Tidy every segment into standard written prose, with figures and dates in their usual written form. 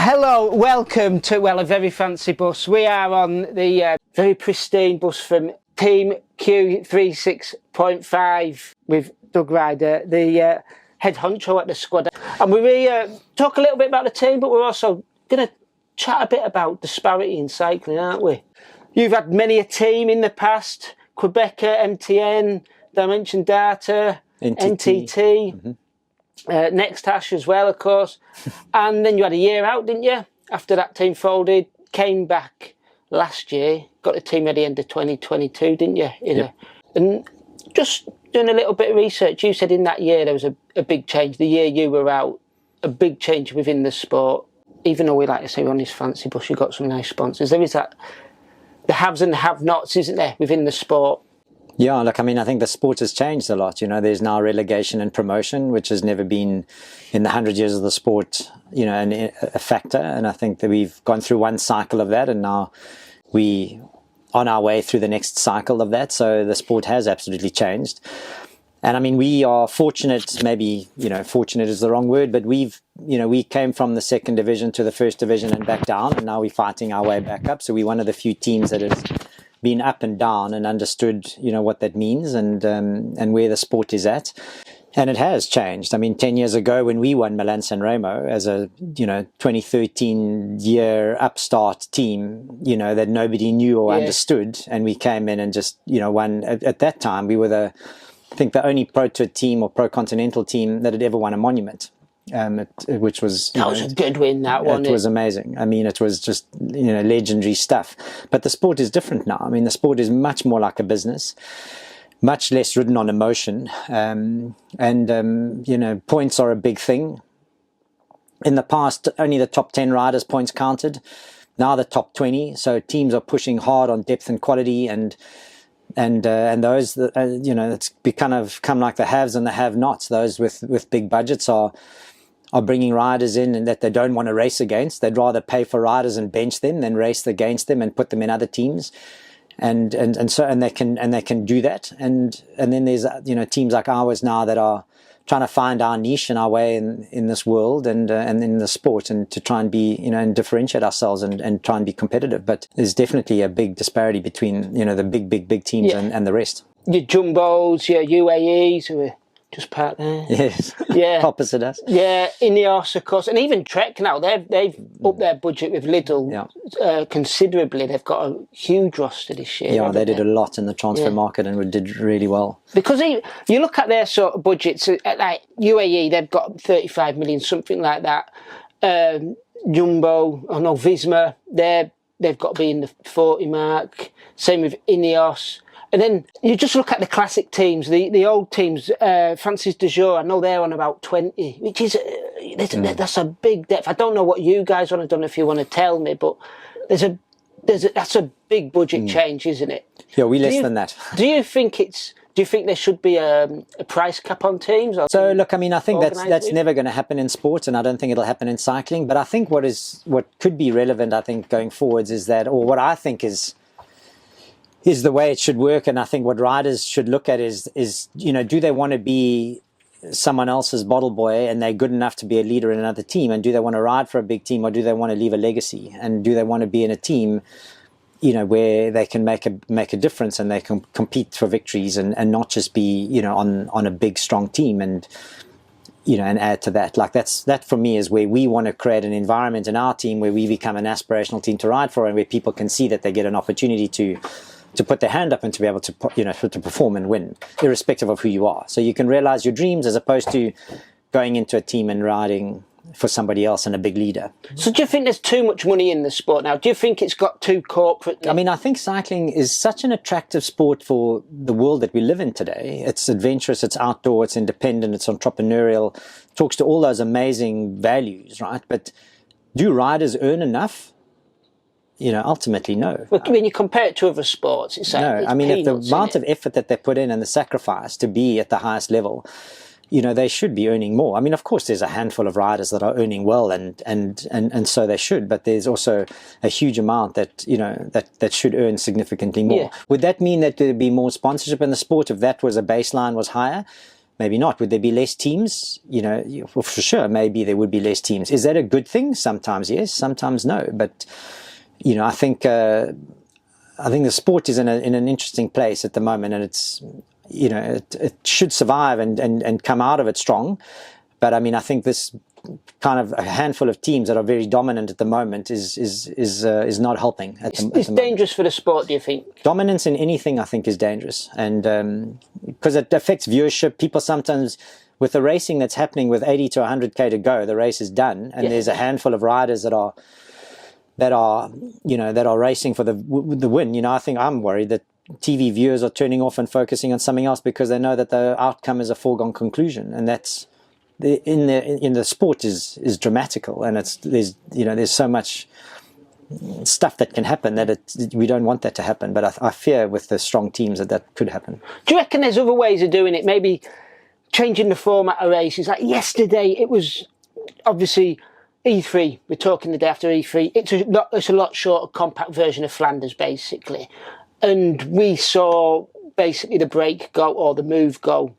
Hello, welcome to, well, a very fancy bus. We are on the very pristine bus from Team Q36.5 with Doug Ryder, the head honcho at the squad. And we talk a little bit about the team, but we're also going to chat a bit about disparity in cycling, aren't we? You've had many a team in the past, Qhubeka, MTN, Dimension Data, NTT. Mm-hmm. Next Hash as well, of course. And then you had a year out, didn't you? After that team folded, came back last year, got the team at the end of 2022, didn't you? Yep. And just doing a little bit of research, you said in that year there was a big change. The year you were out, a big change within the sport. Even though we like to say we're on this fancy bus, you've got some nice sponsors. There is that, the haves and the have-nots, isn't there, within the sport? Yeah, look, I mean, I think the sport has changed a lot. You know, there's now relegation and promotion, which has never been in the 100 years of the sport, you know, a factor. And I think that we've gone through one cycle of that, and now we on our way through the next cycle of that. So the sport has absolutely changed. And I mean, we are fortunate, maybe, you know, fortunate is the wrong word, but we came from the second division to the first division and back down, and now we're fighting our way back up. So we're one of the few teams that has been up and down and understood, you know, what that means and where the sport is at. And it has changed. I mean, 10 years ago when we won Milan San Remo as a, 2013 year upstart team, that nobody knew or understood, and we came in and just, won. At that time, we were I think the only Pro Tour team or Pro Continental team that had ever won a monument. Which was that was a good win. That one, it was amazing. I mean, it was just legendary stuff. But the sport is different now. I mean, the sport is much more like a business, much less ridden on emotion, points are a big thing. In the past, only the top 10 riders' points counted. Now the top 20. So teams are pushing hard on depth and quality, and those that it's come like the haves and the have-nots. Those with big budgets are bringing riders in and that they don't want to race against. They'd rather pay for riders and bench them than race against them and put them in other teams, and they can do that. And then there's teams like ours now that are trying to find our niche and our way in this world and in the sport, and to try and be and differentiate ourselves and try and be competitive. But there's definitely a big disparity between the big teams and the rest. Your Jumbos, your UAEs who are just part there. Yes. Yeah. Opposite us. Yeah, Ineos, of course, and even Trek now. They've upped their budget with Lidl considerably. They've got a huge roster this year. Yeah, they did a lot in the transfer market and did really well. Because you look at their sort of budgets, like UAE, they've got 35 million, something like that. Jumbo, Visma, they've got to be in the 40 mark. Same with Ineos. And then you just look at the classic teams, the old teams, Francis de Jour, I know they're on about 20, which is, that's a big depth. I don't know what you guys want. I don't know if you want to tell me, but that's a big budget change, isn't it? Yeah, we're less than that. Do you think there should be a price cap on teams? So look, I mean, I think that's never going to happen in sports, and I don't think it'll happen in cycling. But I think what could be relevant, I think, going forwards is that, or what I think is the way it should work. And I think what riders should look at is do they want to be someone else's bottle boy and they're good enough to be a leader in another team? And do they want to ride for a big team, or do they want to leave a legacy? And do they want to be in a team, where they can make a difference and they can compete for victories and not just be, on a big, strong team and add to that. Like that for me is where we want to create an environment in our team where we become an aspirational team to ride for, and where people can see that they get an opportunity to put their hand up and to be able to, to perform and win, irrespective of who you are. So you can realize your dreams, as opposed to going into a team and riding for somebody else and a big leader. So do you think there's too much money in the sport now? Do you think it's got too corporate? I mean, I think cycling is such an attractive sport for the world that we live in today. It's adventurous, it's outdoor, it's independent, it's entrepreneurial, talks to all those amazing values, right? But do riders earn enough? Ultimately, no. Well, when you compare it to other sports, it's like, no. It's I mean, if the peanuts, amount of effort that they put in and the sacrifice to be at the highest level, they should be earning more. I mean, of course, there's a handful of riders that are earning well, and so they should. But there's also a huge amount that that should earn significantly more. Yeah. Would that mean that there'd be more sponsorship in the sport if that was a baseline was higher? maybe not. Would there be less teams? You know, well, for sure, maybe there would be less teams. Is that a good thing? Sometimes yes, sometimes no. But you know, I think the sport is in an interesting place at the moment, and it's, you know, it should survive and come out of it strong. But I mean, I think this kind of a handful of teams that are very dominant at the moment is not helping. It's dangerous for the sport, do you think? Dominance in anything, I think, is dangerous, and because it affects viewership. People sometimes, with the racing that's happening with 80 to 100k to go, the race is done, and there's a handful of riders that are racing for the win. You know, I think I'm worried that TV viewers are turning off and focusing on something else because they know that the outcome is a foregone conclusion, and that's in the sport is dramatical, and there's so much stuff that can happen that we don't want that to happen. But I fear with the strong teams that could happen. Do you reckon there's other ways of doing it? Maybe changing the format of races. Like yesterday, it was obviously E3. We're talking the day after E3. It's a lot shorter, compact version of Flanders, basically. And we saw basically the break go or the move go.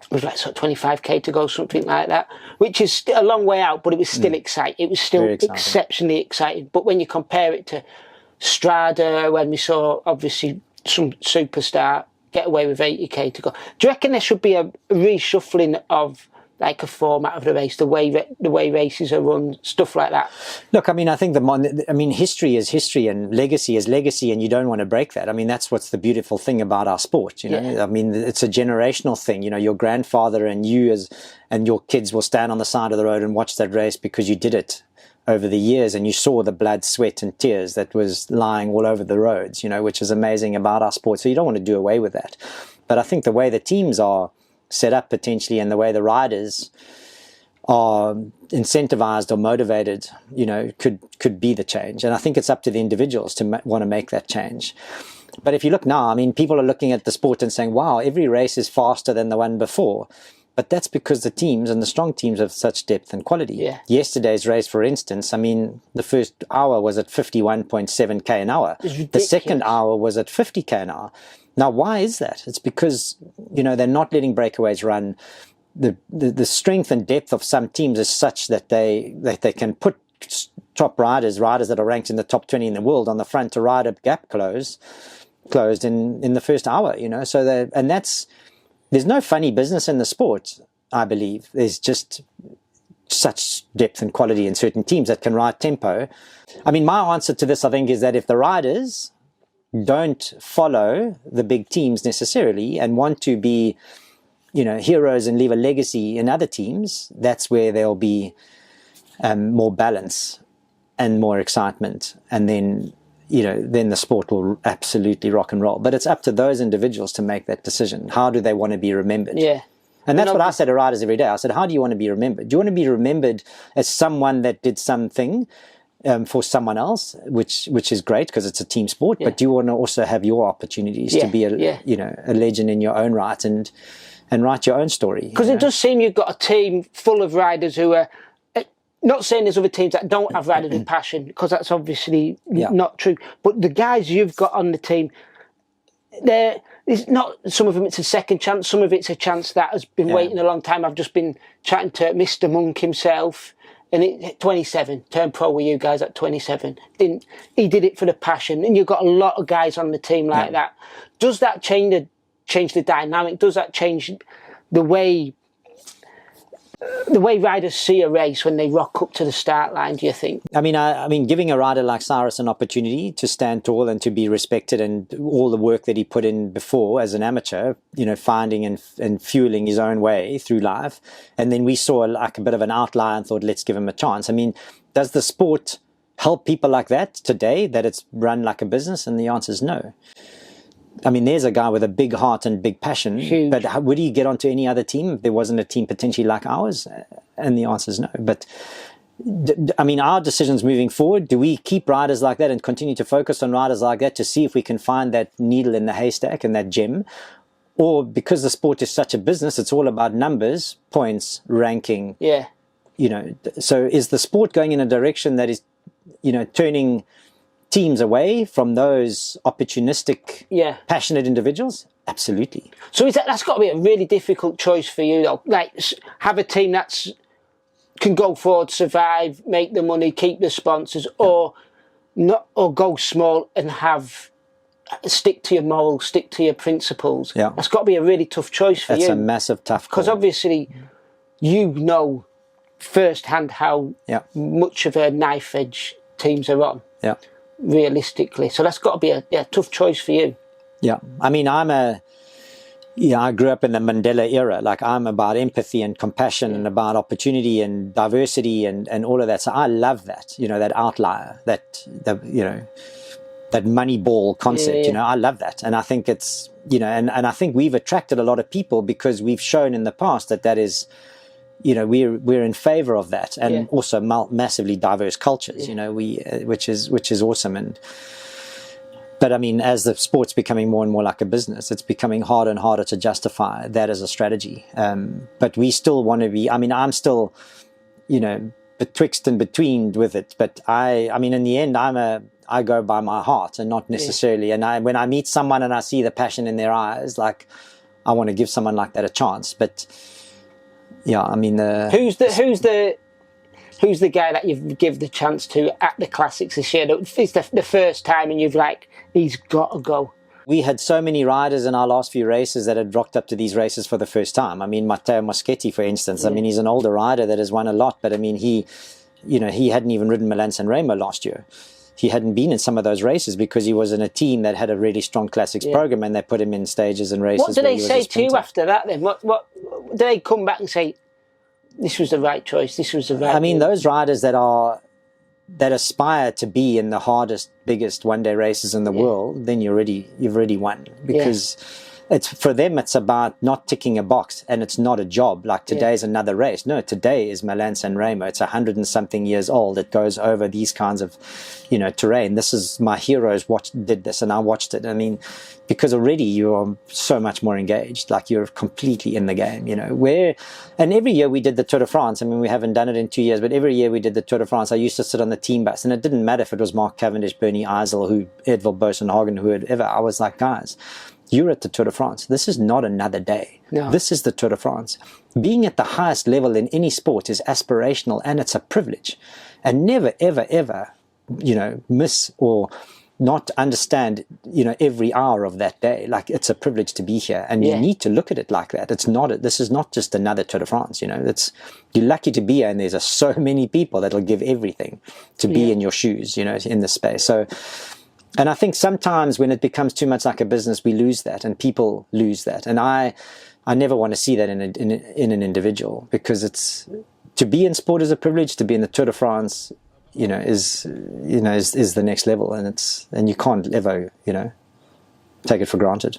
It was like sort of 25k to go, something like that, which is a long way out, but it was still exciting. It was still exceptionally exciting. But when you compare it to Strada, when we saw obviously some superstar get away with 80k to go, do you reckon there should be a reshuffling of like a format of the race, the way races are run, stuff like that? Look, I mean, I think history is history and legacy is legacy, and you don't want to break that. I mean, that's what's the beautiful thing about our sport. You know, I mean, it's a generational thing. You know, your grandfather and you and your kids will stand on the side of the road and watch that race because you did it over the years, and you saw the blood, sweat, and tears that was lying all over the roads. You know, which is amazing about our sport. So you don't want to do away with that. But I think the way the teams are set up potentially, and the way the riders are incentivized or motivated, you know, could be the change. And I think it's up to the individuals to want to make that change. But if you look now, I mean, people are looking at the sport and saying, wow, every race is faster than the one before. But that's because the teams and the strong teams have such depth and quality. Yeah. Yesterday's race, for instance, I mean, the first hour was at 51.7k an hour. The second hour was at 50k an hour. Now, why is that? It's because, you know, they're not letting breakaways run. The strength and depth of some teams is such that they can put top riders that are ranked in the top 20 in the world on the front to ride a gap closed in the first hour, you know. So there's no funny business in the sport, I believe. There's just such depth and quality in certain teams that can ride tempo. I mean, my answer to this, I think, is that if the riders don't follow the big teams necessarily and want to be, you know, heroes and leave a legacy in other teams, that's where there'll be more balance and more excitement, and then, you know, then the sport will absolutely rock and roll. But it's up to those individuals to make that decision. How do they want to be remembered? Yeah. And that's what I say to riders every day. I said, how do you want to be remembered? Do you want to be remembered as someone that did something for someone else, which is great because it's a team sport, but do you want to also have your opportunities to be a legend in your own right and write your own story? Because it does seem you've got a team full of riders who are, not saying there's other teams that don't have riders with passion, because that's obviously not true, but the guys you've got on the team, it's not, some of them it's a second chance, some of it's a chance that has been waiting a long time. I've just been chatting to Mr. Monk himself, and 27, turned pro with you guys at 27. He did it for the passion, and you've got a lot of guys on the team like that. Does that change the dynamic? Does that change the way riders see a race when they rock up to the start line, do you think? I mean, giving a rider like Cyrus an opportunity to stand tall and to be respected, and all the work that he put in before as an amateur, you know, finding and fueling his own way through life. And then we saw like a bit of an outlier and thought, let's give him a chance. I mean, does the sport help people like that today, that it's run like a business? And the answer is no. I mean, there's a guy with a big heart and big passion, but would he get onto any other team if there wasn't a team potentially like ours? And the answer is no. But I mean, our decisions moving forward, do we keep riders like that and continue to focus on riders like that to see if we can find that needle in the haystack and that gem? Or because the sport is such a business, it's all about numbers, points, ranking. Yeah. You know, so is the sport going in a direction that is, you know, turning teams away from those opportunistic, passionate individuals? Absolutely. So that's got to be a really difficult choice for you, though. Like, have a team that's can go forward, survive, make the money, keep the sponsors, or not, or go small and stick to your morals, stick to your principles. Yeah. That's got to be a really tough choice for you. That's a massive tough call. Because obviously, you know firsthand how much of a knife edge teams are on. Yeah. Realistically, so that's got to be a tough choice for you. Yeah, I mean, I grew up in the Mandela era. Like, I'm about empathy and compassion and about opportunity and diversity and all of that. So I love that, that outlier, that money ball concept, I love that. And I think it's, and I think we've attracted a lot of people because we've shown in the past that is, we're in favor of that, and also massively diverse cultures, which is awesome. But I mean, as the sport's becoming more and more like a business, it's becoming harder and harder to justify that as a strategy. But we still want to be, I mean, I'm still, betwixt and between with it. But I mean, in the end, I go by my heart and not necessarily. And when I meet someone and I see the passion in their eyes, like, I want to give someone like that a chance. But yeah, I mean, who's the guy that you've given the chance to at the classics this year? It's the first time, and you've he's got to go. We had so many riders in our last few races that had rocked up to these races for the first time. I mean, Matteo Moschetti, for instance. I mean, he's an older rider that has won a lot, but I mean, he hadn't even ridden Milan San Remo last year. He hadn't been in some of those races because he was in a team that had a really strong classics program, and they put him in stages and races. What do they say to you after that then? What do they come back and say, this was the right choice, this was the right... I mean, those riders that aspire to be in the hardest, biggest one-day races in the world, then you've already won. Because for them, it's about not ticking a box, and it's not a job. Like, today's another race. No, today is Milan San Remo. It's 100 and something years old. It goes over these kinds of, terrain. This is, my heroes did this, and I watched it. I mean, because already you are so much more engaged. Like, you're completely in the game, and every year we did the Tour de France. I mean, we haven't done it in 2 years, but every year we did the Tour de France. I used to sit on the team bus, and it didn't matter if it was Mark Cavendish, Bernie Eisel, Edvald Boasson-Hagen, whoever. I was like, guys, you're at the Tour de France. This is not another day. No. This is the Tour de France. Being at the highest level in any sport is aspirational, and it's a privilege. And never, ever, ever, miss or not understand, every hour of that day. Like, it's a privilege to be here, and you need to look at it like that. This is not just another Tour de France. You're lucky to be here, and there's so many people that'll give everything to be in your shoes, in this space. So. And I think sometimes when it becomes too much like a business, we lose that, and people lose that. And I never want to see that in an individual, because it's, to be in sport is a privilege. To be in the Tour de France, is the next level, and you can't ever, take it for granted.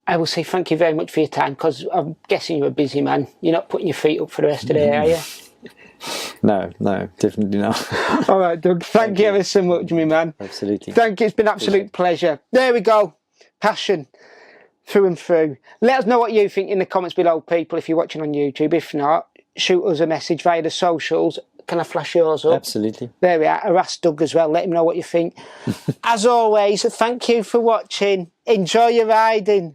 I will say thank you very much for your time, because I'm guessing you're a busy man. You're not putting your feet up for the rest of the day, are you? No, definitely not. All right, Doug, thank you ever so much, my man. Absolutely. Thank you, it's been an absolute pleasure. There we go, passion through and through. Let us know what you think in the comments below, people, if you're watching on YouTube. If not, shoot us a message via the socials. Can I flash yours up? Absolutely. There we are. Harass Doug as well. Let him know what you think. As always, thank you for watching. Enjoy your riding.